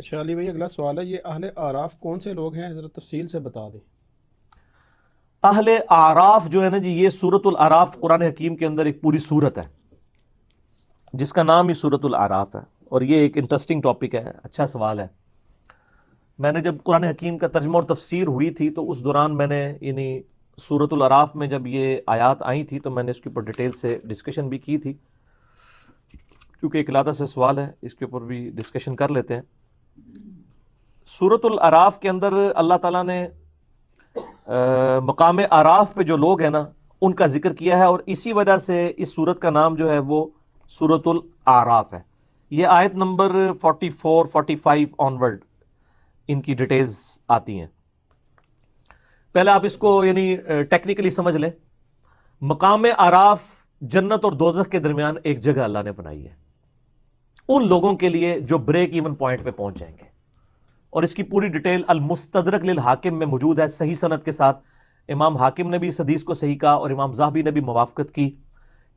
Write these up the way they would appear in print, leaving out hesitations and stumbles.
اچھا علی بھائی، اگلا سوال ہے، یہ اہل اعراف کون سے لوگ ہیں؟ ذرا تفصیل سے بتا دیں۔ اہل اعراف جو ہے نا جی، یہ سورۃ الاعراف قرآن حکیم کے اندر ایک پوری سورت ہے جس کا نام ہی سورۃ الاعراف ہے، اور یہ ایک انٹرسٹنگ ٹاپک ہے، اچھا سوال ہے۔ میں نے جب قرآن حکیم کا ترجمہ اور تفسیر ہوئی تھی تو اس دوران میں نے یعنی سورۃ الاعراف میں جب یہ آیات آئی تھی تو میں نے اس کے اوپر ڈیٹیل سے ڈسکشن بھی کی تھی، کیونکہ ایک علیحدہ سے سوال ہے، اس کے اوپر بھی ڈسکشن کر لیتے ہیں۔ سورۃ الاعراف کے اندر اللہ تعالیٰ نے مقام اعراف پہ جو لوگ ہیں نا ان کا ذکر کیا ہے، اور اسی وجہ سے اس سورت کا نام جو ہے وہ سورۃ الاعراف ہے۔ یہ آیت نمبر 44 45 آنورڈ ان کی ڈیٹیلز آتی ہیں۔ پہلے آپ اس کو یعنی ٹیکنیکلی سمجھ لیں، مقام اعراف جنت اور دوزخ کے درمیان ایک جگہ اللہ نے بنائی ہے ان لوگوں کے لیے جو بریک ایون پوائنٹ پہ پہنچ جائیں گے، اور اس کی پوری ڈیٹیل المستدرک للحاکم میں موجود ہے صحیح سند کے ساتھ۔ امام حاکم نے بھی اس حدیث کو صحیح کہا اور امام ذہبی نے بھی موافقت کی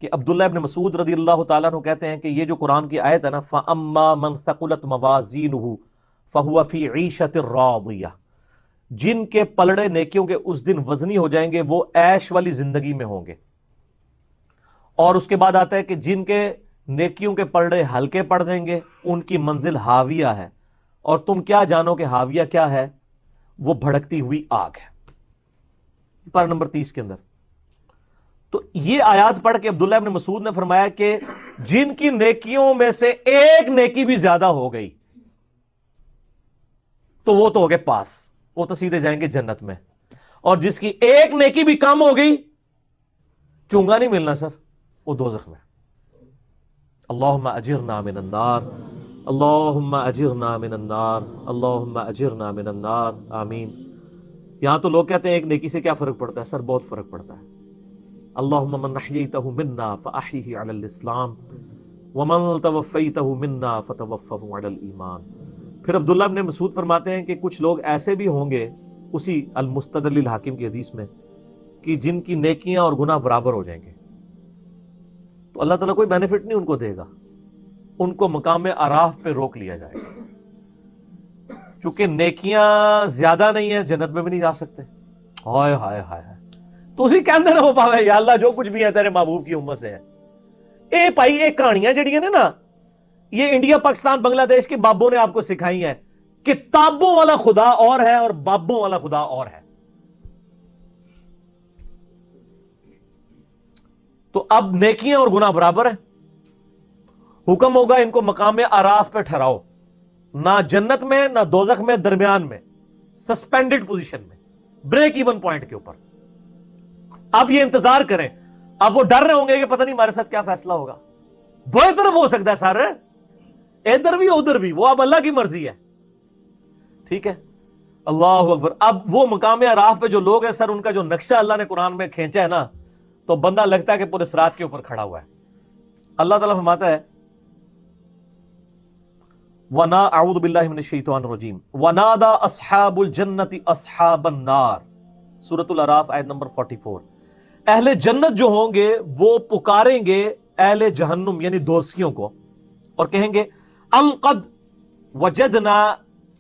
کہ عبداللہ ابن مسعود رضی اللہ تعالیٰ عنہ کہتے ہیں کہ یہ جو قرآن کی آیت ہے نا، فَأَمَّا مَنْ ثَقُلَتْ مَوَازِينُهُ فَهُوَ فِي عِيشَةٍ رَاضِيَةٍ، جن کے پلڑے نیکیوں کے اس دن وزنی ہو جائیں گے وہ عیش والی زندگی میں ہوں گے۔ اور اس کے بعد آتا ہے کہ جن کے نیکیوں کے پلڑے ہلکے پڑ جائیں گے ان کی منزل ہاویہ ہے، اور تم کیا جانو کہ ہاویہ کیا ہے؟ وہ بھڑکتی ہوئی آگ ہے، پر نمبر 30 کے اندر۔ تو یہ آیات پڑھ کے عبداللہ ابن مسعود نے فرمایا کہ جن کی نیکیوں میں سے ایک نیکی بھی زیادہ ہو گئی تو وہ تو ہو گئے پاس، وہ تو سیدھے جائیں گے جنت میں، اور جس کی ایک نیکی بھی کم ہو گئی، چونگا نہیں ملنا سر، وہ دوزخ میں۔ اللہم اجرنا من النار، اللہم اجرنا من النار، اللہم اجرنا من النار، آمین۔ یہاں تو لوگ کہتے ہیں ایک نیکی سے کیا فرق پڑتا ہے؟ سر بہت فرق پڑتا ہے۔ اللہم من احییتہ منا فاحیہ علی الاسلام ومن توفیتہ منا فتوفہ علی الایمان۔ پھر عبداللہ ابن مسعود فرماتے ہیں کہ کچھ لوگ ایسے بھی ہوں گے اسی المستدرک للحاکم کی حدیث میں کہ جن کی نیکیاں اور گناہ برابر ہو جائیں گے، تو اللہ تعالیٰ کوئی بینیفٹ نہیں ان کو دے گا، ان کو مقام اعراف پہ روک لیا جائے گا، چونکہ نیکیاں زیادہ نہیں ہیں جنت میں بھی نہیں جا سکتے۔ ہائے ہائے ہائے، تو اسی کے اندر ہو پاوے یا اللہ جو کچھ بھی ہے تیرے محبوب کی امت سے ہے۔ اے بھائی یہ کہانیاں جڑیاں نے نا، یہ انڈیا پاکستان بنگلہ دیش کے بابوں نے آپ کو سکھائی ہیں۔ کتابوں والا خدا اور ہے اور بابوں والا خدا اور ہے۔ تو اب نیکیاں اور گناہ برابر ہیں، حکم ہوگا ان کو مقام اعراف پہ ٹھہراؤ، نہ جنت میں نہ دوزخ میں، درمیان میں، سسپینڈڈ پوزیشن میں، بریک ایون پوائنٹ کے اوپر۔ اب یہ انتظار کریں، اب وہ ڈر رہے ہوں گے کہ پتہ نہیں ہمارے ساتھ کیا فیصلہ ہوگا۔ دو طرف ہو سکتا ہے سر، ادھر بھی ادھر بھی، وہ اب اللہ کی مرضی ہے، ٹھیک ہے۔ اللہ اکبر۔ اب وہ مقام اعراف پہ جو لوگ ہیں سر، ان کا جو نقشہ اللہ نے قرآن میں کھینچا ہے نا، تو بندہ لگتا ہے کہ پورے صراط کے اوپر کھڑا ہوا ہے۔ اللہ تعالیٰ فرماتا ہے وَنَا اعوذ باللہ من الشیطان الرجیم وَنَادَى أَصْحَابُ الْجَنَّةِ أَصْحَابَ النَّارِ، سورۃ الاعراف آیت نمبر 44۔ اہل جنت جو ہوں گے وہ پکاریں گے اہل جہنم یعنی دوزخیوں کو، اور کہیں گے ان قد وجدنا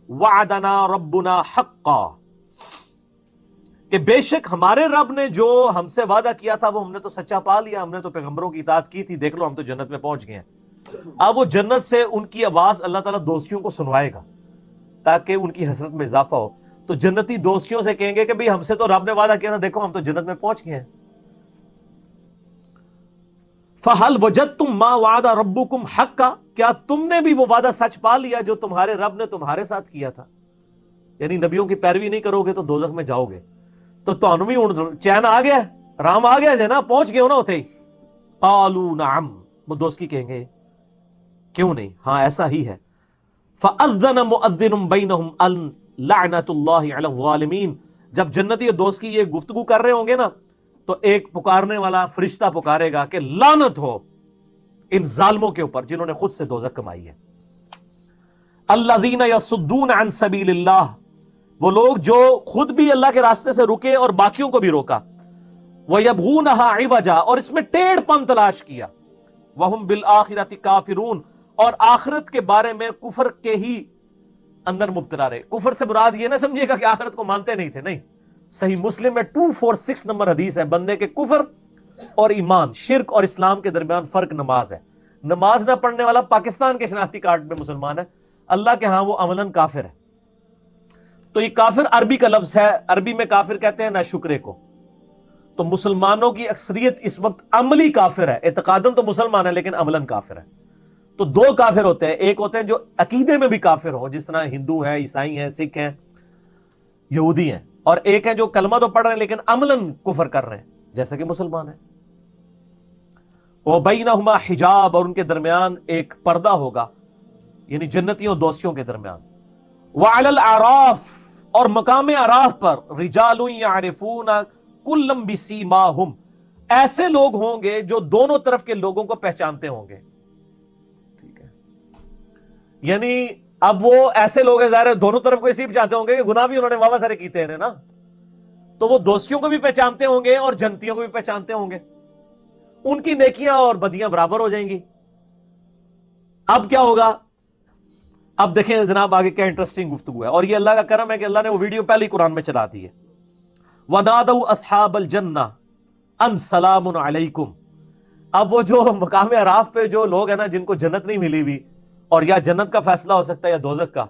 وعدنا ربنا حقا، کہ بے شک ہمارے رب نے جو ہم سے وعدہ کیا تھا وہ ہم نے تو سچا پا لیا، ہم نے تو پیغمبروں کی اطاعت کی تھی، دیکھ لو ہم تو جنت میں پہنچ گئے ہیں۔ اب وہ جنت سے ان کی آواز اللہ تعالیٰ دوزخیوں کو سنوائے گا تاکہ ان کی حسرت میں اضافہ ہو۔ تو جنتی دوزخیوں سے کہیں گے کہ بھئی ہم سے تو رب نے وعدہ کیا تھا، دیکھو ہم تو جنت میں پہنچ گئے ہیں۔ فَهَلْ وَجَدْتُمْ مَا وَعَدَ رَبُّكُمْ حَقًّا، کیا تم نے بھی وہ وعدہ سچ پا لیا جو تمہارے رب نے تمہارے ساتھ کیا تھا؟ یعنی نبیوں کی پیروی نہیں کرو گے تو دوزخ میں جاؤ گے۔ تو تانوں بھی چین آ گیا، رام آ گیا جنا، پہنچ گئے ہو نا ہوتے ہی۔ قالوا نعم، وہ دوست کی کہیں گے کیوں نہیں، ہاں ایسا ہی ہے۔ فَأَذَّنَ مُؤَذِّنٌ بَيْنَهُمْ أَن لَعْنَةُ اللَّهِ عَلَى الظَّالِمِينَ۔ جب جنتی اور دوست کی یہ گفتگو کر رہے ہوں گے نا، تو ایک پکارنے والا فرشتہ پکارے گا کہ لعنت ہو ان ظالموں کے اوپر جنہوں نے خود سے دوزخ کمائی ہے۔ الذین یصدون عن سبیل اللہ، وہ لوگ جو خود بھی اللہ کے راستے سے رکے اور باقیوں کو بھی روکا۔ وَيَبْغُونَهَا عِوَجًا، اور اس میں ٹیڑھ پن تلاش کیا۔ وَهُمْ بِالْآخِرَةِ كَافِرُونَ، اور آخرت کے بارے میں کفر کے ہی اندر مبتلا رہے. کفر سے مراد یہ نہ سمجھیے گا کہ آخرت کو مانتے نہیں تھے, نہیں. صحیح مسلم میں 246 نمبر حدیث ہے, بندے کے کفر اور ایمان, شرک اور اسلام کے درمیان فرق نماز ہے. نماز نہ پڑھنے والا پاکستان کے شناختی کارڈ میں مسلمان ہے, اللہ کے ہاں وہ عملاً کافر ہے. تو یہ کافر عربی کا لفظ ہے, عربی میں کافر کہتے ہیں ناشکرے کو. تو مسلمانوں کی اکثریت اس وقت عملی کافر ہے, اعتقاداً تو مسلمان ہے لیکن عملاً کافر ہے. تو دو کافر ہوتے ہیں, ایک ہوتے ہیں جو عقیدے میں بھی کافر ہو, جس طرح ہندو ہیں, عیسائی ہیں, سکھ ہیں, یہودی ہیں, اور ایک ہے جو کلمہ تو پڑھ رہے ہیں لیکن عملاً کفر کر رہے ہیں جیسا کہ مسلمان ہیں. وَبَيْنَهُمَا حجاب, اور ان کے درمیان ایک پردہ ہوگا, یعنی جنتیوں دوستیوں کے درمیان. وَعَلَى الْأَعْرَافِ, اور مقام اعراف پر, رِجَالٌ يَعْرِفُونَ كُلًّا بِسِيمَاهُمْ, ایسے لوگ ہوں گے جو دونوں طرف کے لوگوں کو پہچانتے ہوں گے. ٹھیک ہے, یعنی اب وہ ایسے لوگ ہیں, ظاہر دونوں طرف کو اسی پہچانتے ہوں گے کہ گناہ بھی انہوں نے واہ سارے کیتے ہیں نا, تو وہ دوستیوں کو بھی پہچانتے ہوں گے اور جنتیوں کو بھی پہچانتے ہوں گے. ان کی نیکیاں اور بدیاں برابر ہو جائیں گی. اب کیا ہوگا, اب دیکھیں جناب آگے کیا انٹرسٹنگ گفتگو ہے, اور یہ اللہ کا کرم ہے کہ اللہ نے وہ ویڈیو پہلے ہی قرآن میں چلا دی ہے. وَنَادَوْا أَصْحَابَ الْجَنَّةِ أَنْ سَلَامٌ عَلَيْكُمْ. اب وہ جو مقام اعراف پہ جو لوگ ہیں نا جن کو جنت نہیں ملی ہوئی, اور یا جنت کا فیصلہ ہو سکتا ہے یا دوزخ کا,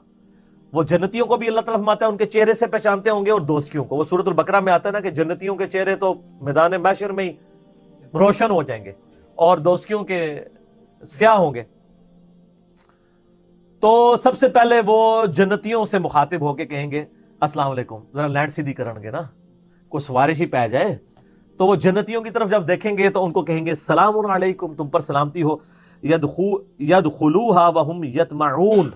وہ جنتیوں کو بھی اللہ تعالیٰ فرماتا ہے ان کے چہرے سے پہچانتے ہوں گے, اور دوستیوں کو. وہ سورۃ البقرہ میں آتا ہے نا کہ جنتیوں کے چہرے تو میدان محشر میں ہی روشن ہو جائیں گے اور دوستیوں کے سیاہ ہوں گے. تو سب سے پہلے وہ جنتیوں سے مخاطب ہو کے کہیں گے السلام علیکم, ذرا لینڈ سیدھی کرن گے نا, کوئی سوارش ہی پہ جائے. تو وہ جنتیوں کی طرف جب دیکھیں گے تو ان کو کہیں گے سلام علیکم, تم پر سلامتی ہو. يدخلوها وهم يطمعون,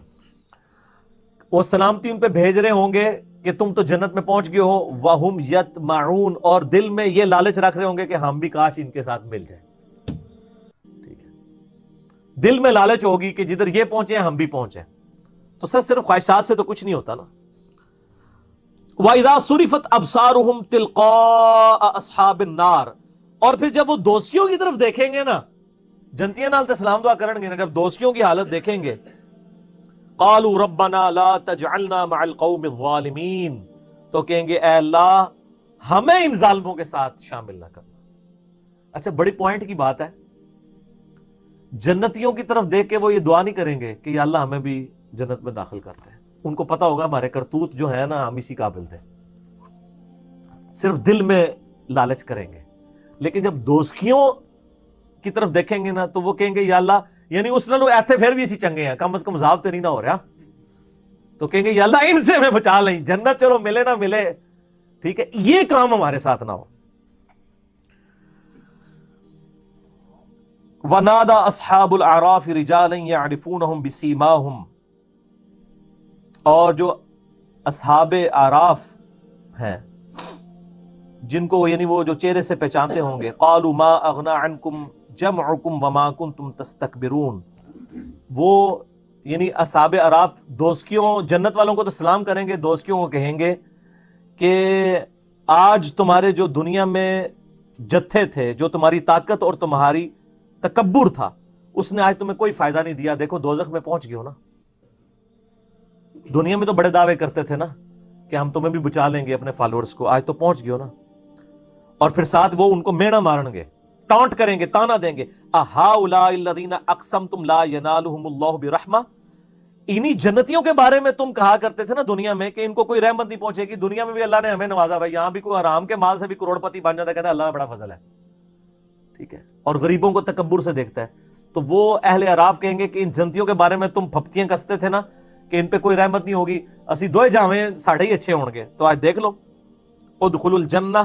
وہ سلامتی ان پہ بھیج رہے ہوں گے کہ تم تو جنت میں پہنچ گئے ہو. وهم يطمعون, اور دل میں یہ لالچ رکھ رہے ہوں گے کہ ہم بھی کاش ان کے ساتھ مل جائیں. ٹھیک ہے, دل میں لالچ ہوگی کہ جدھر یہ پہنچے ہم بھی پہنچے. تو سر صرف خواہشات سے تو کچھ نہیں ہوتا نا. وَإِذَا صُرِفَتْ أَبْصَارُهُمْ تِلْقَاءَ أَصْحَابِ النَّارِ, اور پھر جب وہ دوستیوں کی طرف دیکھیں گے نا, جنتیاں نال تے سلام دعا کرن گے نا, جب دوستیوں کی حالت دیکھیں گے, قالوا ربنا لا تجعلنا مع القوم الظالمین, تو کہیں گے اے اللہ ہمیں ان ظالموں کے ساتھ شامل نہ کرنا. اچھا, بڑی پوائنٹ کی بات ہے. جنتیوں کی طرف دیکھ کے وہ یہ دعا نہیں کریں گے کہ یا اللہ ہمیں بھی جنت میں داخل کرتے ہیں. ان کو پتا ہوگا ہمارے کرتوت جو ہے نا ہم اسی قابل تھے, صرف دل میں لالچ کریں گے. لیکن جب دوستیوں کی طرف دیکھیں گے نا تو وہ کہیں گے یا اللہ, یعنی اس نالوں ایتھے پھر بھی اسی چنگے ہیں, کم از کم عذاب تو نہیں نہ ہو رہا. تو کہیں گے یا اللہ ان سے ہمیں بچا لیں, جنت چلو ملے نہ ملے, ٹھیک ہے, یہ کام ہمارے ساتھ نہ ہو. وَنَادَى أَصْحَابُ الْأَعْرَافِ رِجَالًا يَعْرِفُونَهُمْ بِسِيمَاهُمْ, اور جو اصحاب اعراف ہیں جن کو یعنی وہ جو چہرے سے پہچانتے ہوں گے, قالوا ما اغنى عنكم جمعكم وما كنتم تستكبرون, وہ یعنی اصحاب اعراف دوستیوں جنت والوں کو تو سلام کریں گے, دوستیوں کو کہیں گے کہ آج تمہارے جو دنیا میں جتھے تھے, جو تمہاری طاقت اور تمہاری تکبر تھا, اس نے آج تمہیں کوئی فائدہ نہیں دیا. دیکھو دوزخ میں پہنچ گئے ہو نا. دنیا میں تو بڑے دعوے کرتے تھے نا کہ ہم تمہیں بھی بچا لیں گے اپنے فالوورز کو, آج تو پہنچ گئے ہو نا. اور پھر ساتھ وہ ان کو مینا مارن گے, ٹانٹ کریں گے, تانا دیں گے, اہؤلاء الذین اقسمتم لا ینالہم اللہ برحمہ, انہی جنتیوں کے بارے میں تم کہا کرتے تھے نا دنیا میں کہ ان کو کوئی رحمت نہیں پہنچے گی. دنیا میں بھی اللہ نے ہمیں نوازا بھائی, یہاں بھی کوئی حرام کے مال سے بھی کروڑ پتی بن جاتا ہے, کہتا ہے اللہ بڑا فضل ہے. ٹھیک ہے, اور غریبوں کو تکبر سے دیکھتا ہے. تو وہ اہل اعراف کہیں گے کہ ان جنتیوں کے بارے میں تم پھپتیاں کستے تھے نا کہ ان پہ کوئی رحمت نہیں ہوگی, اسی دوئے جاویں ساڑھے ہی اچھے ہوں گے. تو آج دیکھ لو, ادخلوا الجنہ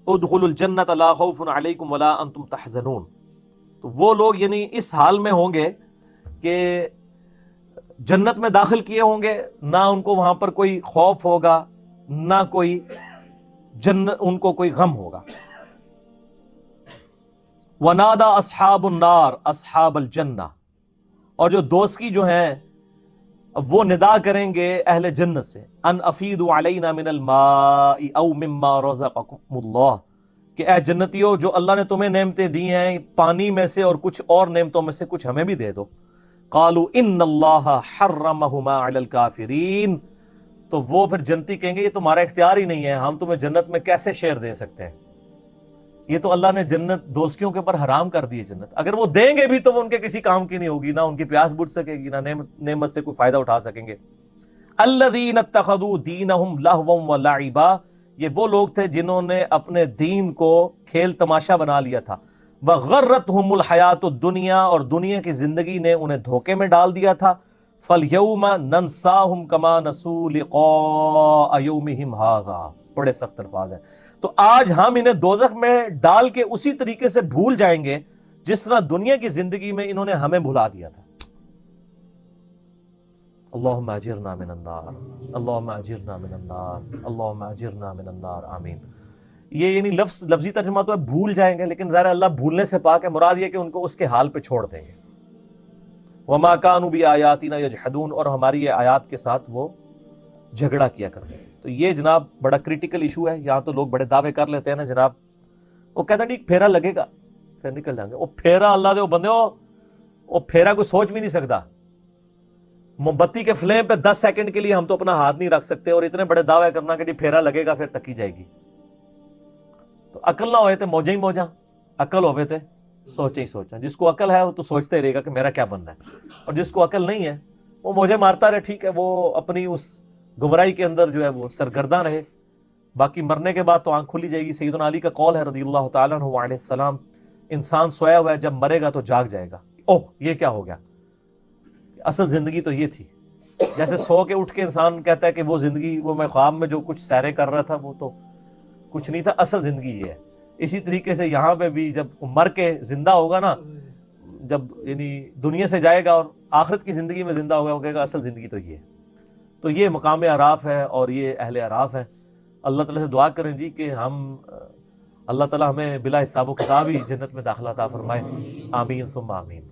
ادخلوا الجنۃ لا خوف علیکم ولا انتم تحزنون. تو وہ لوگ یعنی اس حال میں ہوں گے کہ جنت میں داخل کیے ہوں گے, نہ ان کو وہاں پر کوئی خوف ہوگا, نہ کوئی ان کو کوئی غم ہوگا. وَنَادَى أَصْحَابُ النَّارِ أَصْحَابَ الْجَنَّةِ, اور جو دوست کی جو ہیں وہ ندا کریں گے اہل جنت سے, ان افیدوا علینا من الماء او مما رزقکم اللہ, کہ اے جنتیوں جو اللہ نے تمہیں نعمتیں دی ہیں پانی میں سے اور کچھ اور نعمتوں میں سے کچھ ہمیں بھی دے دو. قالوا ان اللہ حرمہما علی الکافرین، تو وہ پھر جنتی کہیں گے یہ تمہارا اختیار ہی نہیں ہے، ہم تمہیں جنت میں کیسے شیئر دے سکتے ہیں، یہ تو اللہ نے جنت دوستیوں کے اوپر حرام کر دی ہے جنت، اگر وہ دیں گے بھی تو وہ ان کے کسی کام کی نہیں ہوگی، نہ ان کی پیاس بجھ سکے گی، نہ نعمت سے کوئی فائدہ اٹھا سکیں گے۔ الذین اتخذوا دینہم لہوا ولعبا، یہ وہ لوگ تھے جنہوں نے اپنے دین کو کھیل تماشا بنا لیا تھا، وغرتہم الحیات الدنیا، اور دنیا کی زندگی نے انہیں دھوکے میں ڈال دیا تھا۔ فَالْيَوْمَ نَنْسَاهُمْ كَمَا نَسُوا لِقَاءَ يَوْمِهِمْ هَذَا، بڑے سخت الفاظ ہیں، تو آج ہم انہیں دوزخ میں ڈال کے اسی طریقے سے بھول جائیں گے جس طرح دنیا کی زندگی میں انہوں نے ہمیں بھلا دیا تھا۔ اللہم اجرنا من النار، اللہم اجرنا من النار، اللہم اجرنا من النار، آمین۔ یہ یعنی لفظی ترجمہ تو ہے بھول جائیں گے، لیکن ظاہر اللہ بھولنے سے پاک ہے، مراد یہ کہ ان کو اس کے حال پہ چھوڑ دیں گے۔ وما كانوا بآیاتنا یجحدون، اور ہماری یہ آیات کے ساتھ وہ جھگڑا کیا کرتے تھے۔ تو یہ جناب بڑا کریٹیکل ایشو ہے، یہاں تو لوگ بڑے دعوے کر لیتے ہیں نا جناب، وہ کہتے ہیں نہیں پھیرا لگے گا پھر نکل جائیں گے، وہ پھیرا اللہ دے وہ بندے وہ پھیرا کوئی سوچ بھی نہیں سکتا، موم بتی کے فلیم پہ 10 سیکنڈ کے لیے ہم تو اپنا ہاتھ نہیں رکھ سکتے، اور اتنے بڑے دعوے کرنا کہ جی پھیرا لگے گا پھر تکی جائے گی۔ تو عقل نہ ہوئے تھے موجیں ہی موجاں، عقل ہوئے تھے سوچیں ہی سوچاں۔ جس کو عقل ہے وہ تو سوچتے ہی رہے گا کہ میرا کیا بننا ہے، اور جس کو عقل نہیں ہے وہ موجیں مارتا رہے، ٹھیک ہے، وہ اپنی اس گمراہی کے اندر جو ہے وہ سرگرداں رہے، باقی مرنے کے بعد تو آنکھ کھلی جائے گی۔ سیدنا علی کا قول ہے رضی اللہ تعالیٰ عنہ علیہ السلام، انسان سویا ہوا ہے، جب مرے گا تو جاگ جائے گا۔ اوہ یہ کیا ہو گیا، اصل زندگی تو یہ تھی۔ جیسے سو کے اٹھ کے انسان کہتا ہے کہ وہ زندگی، وہ میں خواب میں جو کچھ سیرے کر رہا تھا وہ تو کچھ نہیں تھا، اصل زندگی یہ ہے۔ اسی طریقے سے یہاں پہ بھی جب مر کے زندہ ہوگا نا، جب یعنی دنیا سے جائے گا اور آخرت کی زندگی میں زندہ ہوگا، وہ کہے گا اصل زندگی تو یہ ہے۔ تو یہ مقام اعراف ہے اور یہ اہل اعراف ہے۔ اللہ تعالیٰ سے دعا کریں جی کہ ہم اللہ تعالیٰ ہمیں بلا حساب و کتاب ہی جنت میں داخلہ عطا فرمائے، آمین ثم آمین۔